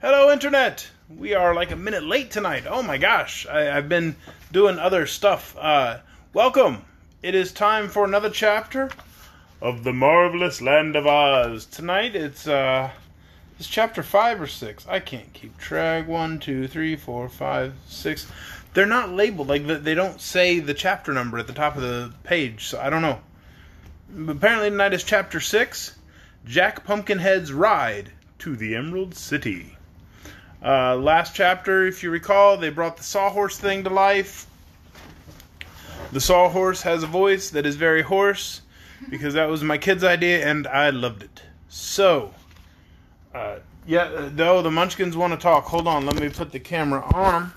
Hello, Internet! We are like a minute late tonight. Oh my gosh, I've been doing other stuff. Welcome! It is time for another chapter of The Marvelous Land of Oz. Tonight it's chapter 5 or 6. I can't keep track. 1, 2, 3, 4, 5, 6. They're not labeled. Like, they don't say the chapter number at the top of the page, so I don't know. But apparently tonight is chapter 6, Jack Pumpkinhead's Ride to the Emerald City. Last chapter, if you recall, they brought the sawhorse thing to life. The sawhorse has a voice that is very hoarse, because that was my kid's idea, and I loved it. So, though the Munchkins want to talk. Hold on, let me put the camera on them.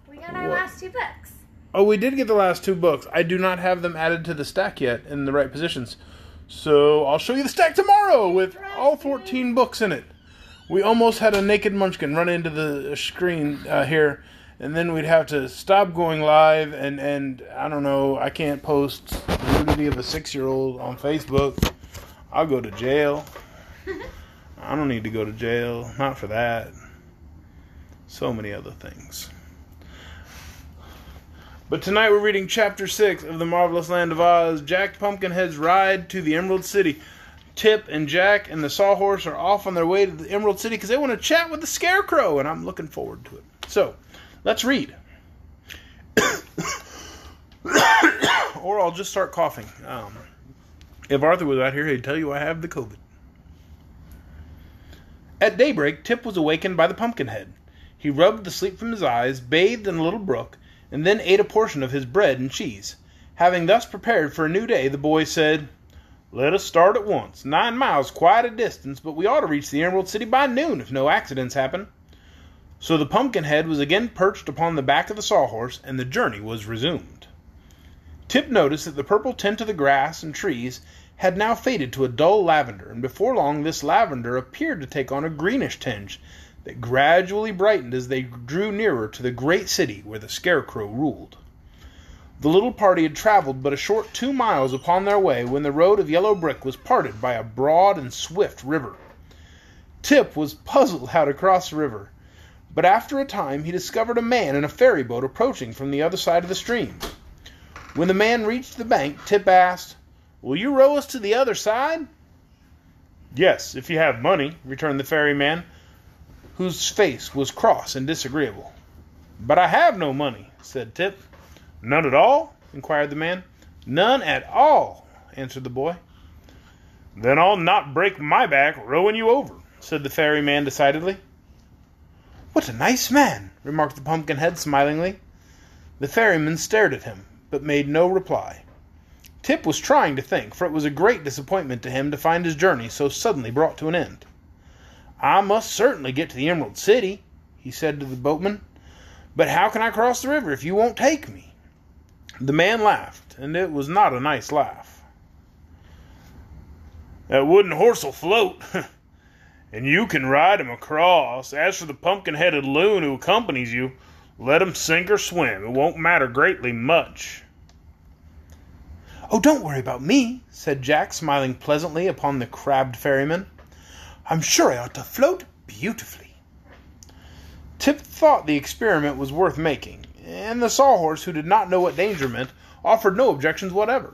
We got our last 2 books. Oh, we did get the last 2 books. I do not have them added to the stack yet in the right positions. So, I'll show you the stack tomorrow with all 14 books in it. We almost had a naked Munchkin run into the screen here, and then we'd have to stop going live, and I don't know, I can't post the nudity of a 6-year-old on Facebook. I'll go to jail. I don't need to go to jail. Not for that. So many other things. But tonight we're reading Chapter 6 of The Marvelous Land of Oz, Jack Pumpkinhead's Ride to the Emerald City. Tip and Jack and the Sawhorse are off on their way to the Emerald City because they want to chat with the Scarecrow, and I'm looking forward to it. So, let's read. Or I'll just start coughing. If Arthur was out here, he'd tell you I have the COVID. At daybreak, Tip was awakened by the Pumpkinhead. He rubbed the sleep from his eyes, bathed in a little brook, and then ate a portion of his bread and cheese. Having thus prepared for a new day, the boy said, "Let us start at once. 9 miles, quite a distance, but we ought to reach the Emerald City by noon if no accidents happen." So the Pumpkinhead was again perched upon the back of the Sawhorse, and the journey was resumed. Tip noticed that the purple tint of the grass and trees had now faded to a dull lavender, and before long this lavender appeared to take on a greenish tinge that gradually brightened as they drew nearer to the great city where the Scarecrow ruled. The little party had traveled but a short 2 miles upon their way when the road of yellow brick was parted by a broad and swift river. Tip was puzzled how to cross the river, but after a time he discovered a man in a ferry boat approaching from the other side of the stream. When the man reached the bank, Tip asked, "Will you row us to the other side?" "Yes, if you have money," returned the ferryman, whose face was cross and disagreeable. "But I have no money," said Tip. "None at all?" inquired the man. "None at all," answered the boy. "Then I'll not break my back rowing you over," said the ferryman decidedly. "What a nice man," remarked the Pumpkinhead smilingly. The ferryman stared at him, but made no reply. Tip was trying to think, for it was a great disappointment to him to find his journey so suddenly brought to an end. "I must certainly get to the Emerald City," he said to the boatman. "But how can I cross the river if you won't take me?" The man laughed, and it was not a nice laugh. "That wooden horse'll float, and you can ride him across. As for the pumpkin-headed loon who accompanies you, let him sink or swim. It won't matter greatly much." "Oh, don't worry about me," said Jack, smiling pleasantly upon the crabbed ferryman. "I'm sure I ought to float beautifully." Tip thought the experiment was worth making, and the Sawhorse, who did not know what danger meant, offered no objections whatever.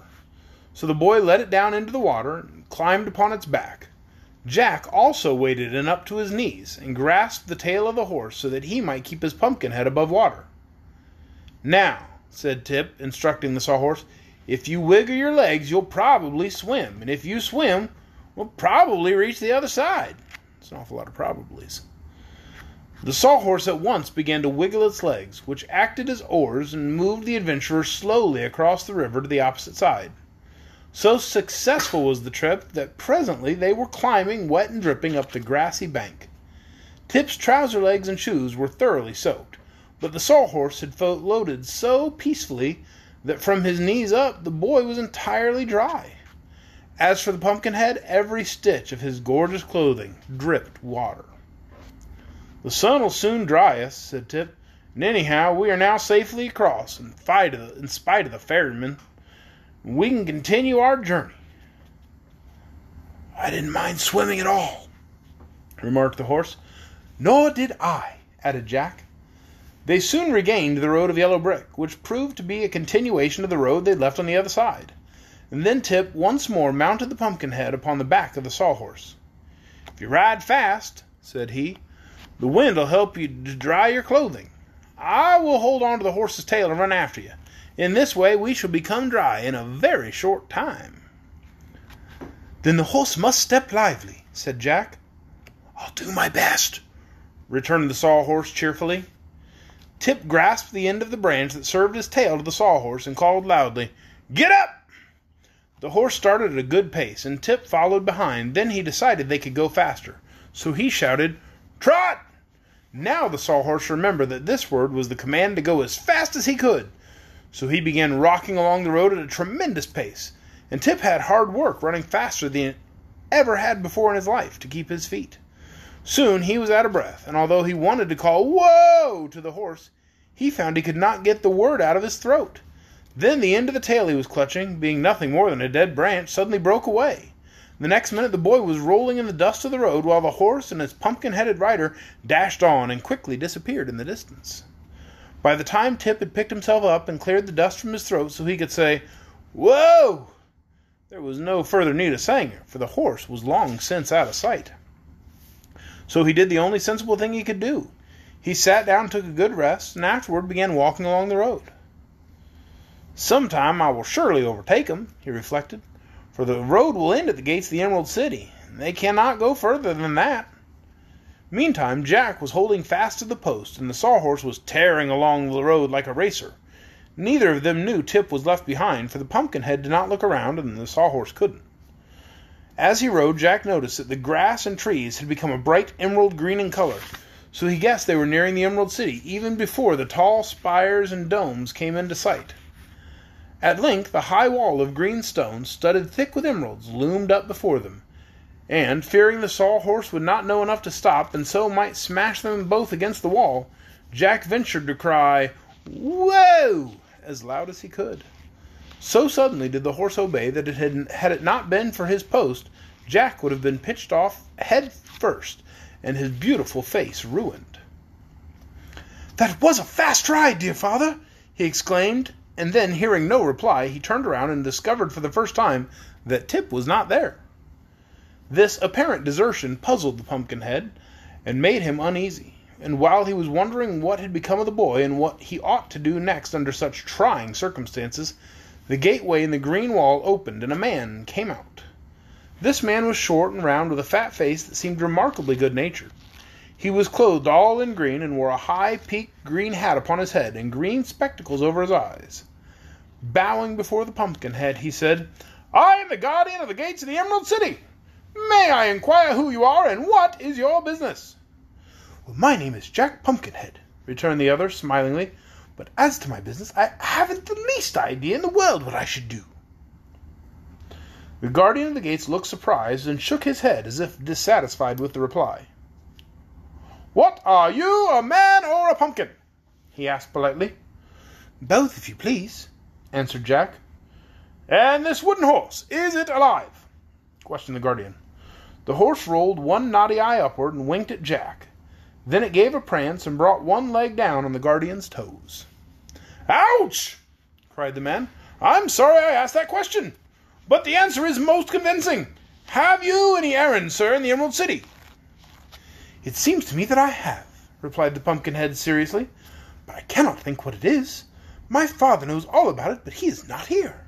So the boy let it down into the water and climbed upon its back. Jack also waded in up to his knees and grasped the tail of the horse so that he might keep his pumpkin head above water. "Now," said Tip, instructing the Sawhorse, "if you wiggle your legs, you'll probably swim, and if you swim, we'll probably reach the other side." It's an awful lot of probablys. The Sawhorse at once began to wiggle its legs, which acted as oars and moved the adventurers slowly across the river to the opposite side. So successful was the trip that presently they were climbing, wet and dripping, up the grassy bank. Tip's trouser legs and shoes were thoroughly soaked, but the Sawhorse had floated so peacefully that from his knees up the boy was entirely dry. As for the Pumpkinhead, every stitch of his gorgeous clothing dripped water. "The sun will soon dry us," said Tip, "and anyhow we are now safely across, in spite of the ferryman. We can continue our journey." "I didn't mind swimming at all," remarked the horse. Nor did I, added Jack. They soon regained the road of yellow brick, which proved to be a continuation of the road they'd left on the other side. And then Tip once more mounted the Pumpkinhead upon the back of the sawhorse. "If you ride fast," said he, "the wind'll help you to dry your clothing. I will hold on to the horse's tail and run after you. In this way we shall become dry in a very short time." "Then the horse must step lively," said Jack. "I'll do my best," returned the sawhorse cheerfully. Tip grasped the end of the branch that served as tail to the sawhorse and called loudly, "Get up!" The horse started at a good pace, and Tip followed behind. Then he decided they could go faster, so he shouted, "Trot!" Now the sawhorse remembered that this word was the command to go as fast as he could, so he began rocking along the road at a tremendous pace, and Tip had hard work running faster than he ever had before in his life to keep his feet. Soon he was out of breath, and although he wanted to call "Whoa!" to the horse, he found he could not get the word out of his throat. Then the end of the tail he was clutching, being nothing more than a dead branch, suddenly broke away. The next minute the boy was rolling in the dust of the road, while the horse and its pumpkin-headed rider dashed on and quickly disappeared in the distance. By the time Tip had picked himself up and cleared the dust from his throat so he could say, "Whoa!" there was no further need of saying it, for the horse was long since out of sight. So he did the only sensible thing he could do. He sat down and took a good rest, and afterward began walking along the road. "Sometime I will surely overtake him," he reflected, "for the road will end at the gates of the Emerald City, and they cannot go further than that." Meantime, Jack was holding fast to the post, and the sawhorse was tearing along the road like a racer. Neither of them knew Tip was left behind, for the Pumpkinhead did not look around, and the sawhorse couldn't. As he rode, Jack noticed that the grass and trees had become a bright emerald green in color, so he guessed they were nearing the Emerald City, even before the tall spires and domes came into sight. At length a high wall of green stone, studded thick with emeralds, loomed up before them, and, fearing the sawhorse would not know enough to stop, and so might smash them both against the wall, Jack ventured to cry, "Whoa!" as loud as he could. So suddenly did the horse obey that had it not been for his post, Jack would have been pitched off head first, and his beautiful face ruined. "That was a fast ride, dear father!" he exclaimed, and then, hearing no reply, he turned around and discovered for the first time that Tip was not there. This apparent desertion puzzled the Pumpkinhead, and made him uneasy, and while he was wondering what had become of the boy, and what he ought to do next under such trying circumstances, the gateway in the green wall opened, and a man came out. This man was short and round, with a fat face that seemed remarkably good-natured. He was clothed all in green, and wore a high-peaked green hat upon his head, and green spectacles over his eyes. Bowing before the Pumpkinhead, he said, "I am the guardian of the gates of the Emerald City. May I inquire who you are, and what is your business?" "Well, my name is Jack Pumpkinhead," returned the other, smilingly, "but as to my business, I haven't the least idea in the world what I should do." The guardian of the gates looked surprised, and shook his head as if dissatisfied with the reply. "What are you, a man or a pumpkin?" he asked politely. "Both, if you please," answered Jack. "And this wooden horse, is it alive?" questioned the guardian. The horse rolled one naughty eye upward and winked at Jack. Then it gave a prance and brought one leg down on the guardian's toes. "Ouch!" cried the man. "I'm sorry I asked that question, but the answer is most convincing. Have you any errand, sir, in the Emerald City?" "It seems to me that I have," replied the Pumpkinhead seriously, "but I cannot think what it is. My father knows all about it, but he is not here."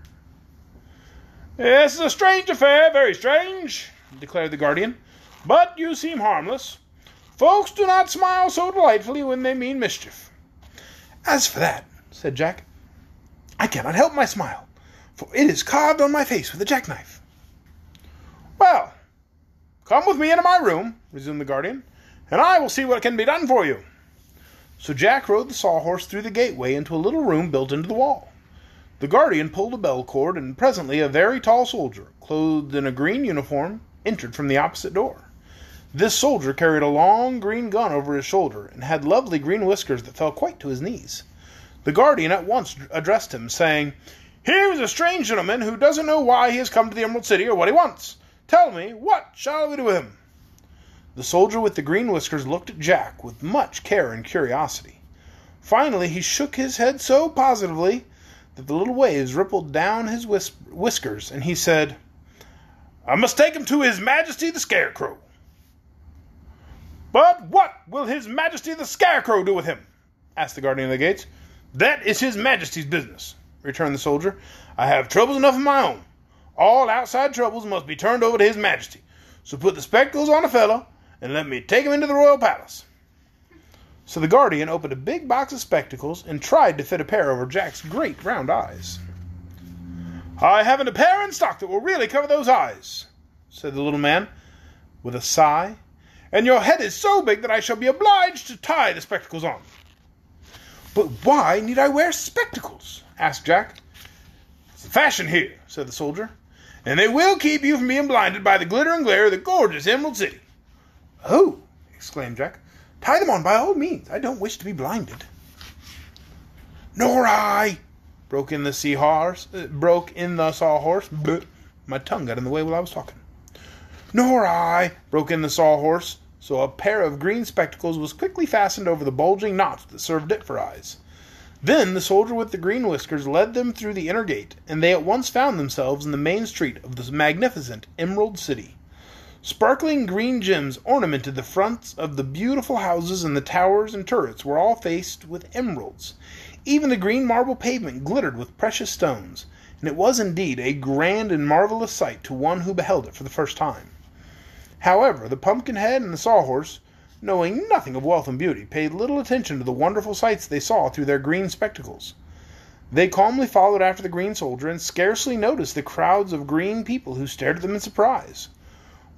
"This is a strange affair, very strange," declared the guardian, "but you seem harmless. Folks do not smile so delightfully when they mean mischief." "As for that," said Jack, "I cannot help my smile, for it is carved on my face with a jackknife." "Well, come with me into my room," resumed the guardian, "and I will see what can be done for you." So Jack rode the sawhorse through the gateway into a little room built into the wall. The guardian pulled a bell cord, and presently a very tall soldier, clothed in a green uniform, entered from the opposite door. This soldier carried a long green gun over his shoulder, and had lovely green whiskers that fell quite to his knees. The guardian at once addressed him, saying, "Here is a strange gentleman who doesn't know why he has come to the Emerald City or what he wants. Tell me, what shall we do with him?" The soldier with the green whiskers looked at Jack with much care and curiosity. Finally, he shook his head so positively that the little waves rippled down his whiskers, and he said, "I must take him to His Majesty the Scarecrow." "But what will His Majesty the Scarecrow do with him?" asked the guardian of the gates. "That is His Majesty's business," returned the soldier. "I have troubles enough of my own. All outside troubles must be turned over to His Majesty. So put the spectacles on a fellow, and let me take him into the royal palace." So the guardian opened a big box of spectacles and tried to fit a pair over Jack's great round eyes. "I haven't a pair in stock that will really cover those eyes," said the little man with a sigh, "and your head is so big that I shall be obliged to tie the spectacles on." "But why need I wear spectacles?" asked Jack. "It's the fashion here," said the soldier, "and they will keep you from being blinded by the glitter and glare of the gorgeous Emerald City." "Oh!" exclaimed Jack. "Tie them on by all means. I don't wish to be blinded." "Nor I," broke in the sawhorse. My tongue got in the way while I was talking. "Nor I," broke in the sawhorse. So a pair of green spectacles was quickly fastened over the bulging knots that served it for eyes. Then the soldier with the green whiskers led them through the inner gate, and they at once found themselves in the main street of the magnificent Emerald City. Sparkling green gems ornamented the fronts of the beautiful houses, and the towers and turrets were all faced with emeralds. Even the green marble pavement glittered with precious stones, and it was indeed a grand and marvelous sight to one who beheld it for the first time. However, the Pumpkinhead and the Sawhorse, knowing nothing of wealth and beauty, paid little attention to the wonderful sights they saw through their green spectacles. They calmly followed after the green soldier, and scarcely noticed the crowds of green people who stared at them in surprise.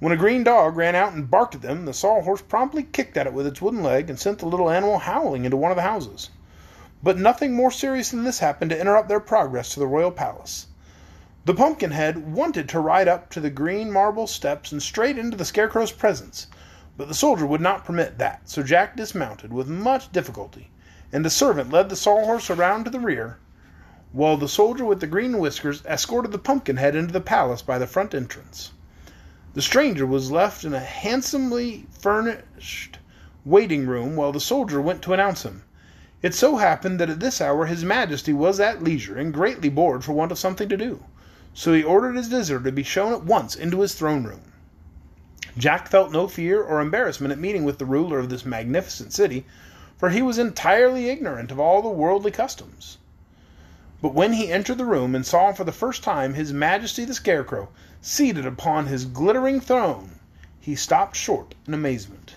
When a green dog ran out and barked at them, the Sawhorse promptly kicked at it with its wooden leg and sent the little animal howling into one of the houses. But nothing more serious than this happened to interrupt their progress to the royal palace. The Pumpkinhead wanted to ride up to the green marble steps and straight into the Scarecrow's presence, but the soldier would not permit that, so Jack dismounted with much difficulty, and a servant led the Sawhorse around to the rear, while the soldier with the green whiskers escorted the Pumpkinhead into the palace by the front entrance. The stranger was left in a handsomely furnished waiting room while the soldier went to announce him. It so happened that at this hour His Majesty was at leisure and greatly bored for want of something to do, so he ordered his visitor to be shown at once into his throne room. Jack felt no fear or embarrassment at meeting with the ruler of this magnificent city, for he was entirely ignorant of all the worldly customs. But when he entered the room and saw for the first time His Majesty the Scarecrow seated upon his glittering throne, he stopped short in amazement.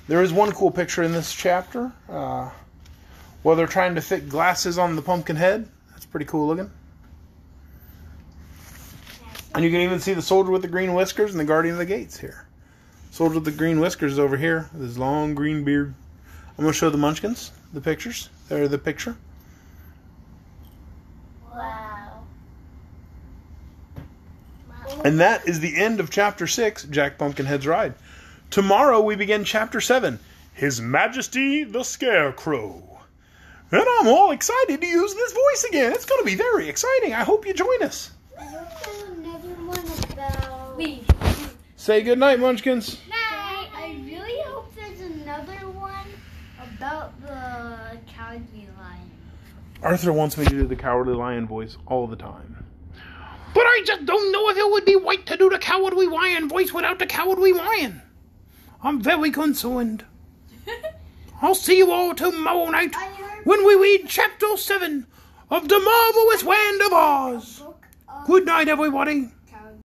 There is one cool picture in this chapter, while they're trying to fit glasses on the Pumpkinhead. That's pretty cool looking. And you can even see the soldier with the green whiskers and the guardian of the gates here. Soldier with the green whiskers is over here with his long green beard. I'm going to show the Munchkins the pictures. They're the picture. Wow. And that is the end of Chapter 6, Jack Pumpkinhead's Ride. Tomorrow we begin Chapter 7, His Majesty the Scarecrow. And I'm all excited to use this voice again. It's going to be very exciting. I hope you join us. I hope there's another one about... Wait. Say goodnight, Munchkins. Night. I really hope there's another one about the Cowardly Lion. Arthur wants me to do the Cowardly Lion voice all the time. But I just don't know if it would be right to do the Cowardly Lion voice without the Cowardly Lion. I'm very concerned. I'll see you all tomorrow night when we read Chapter 7 of The Marvelous Land of Oz. Good night, everybody.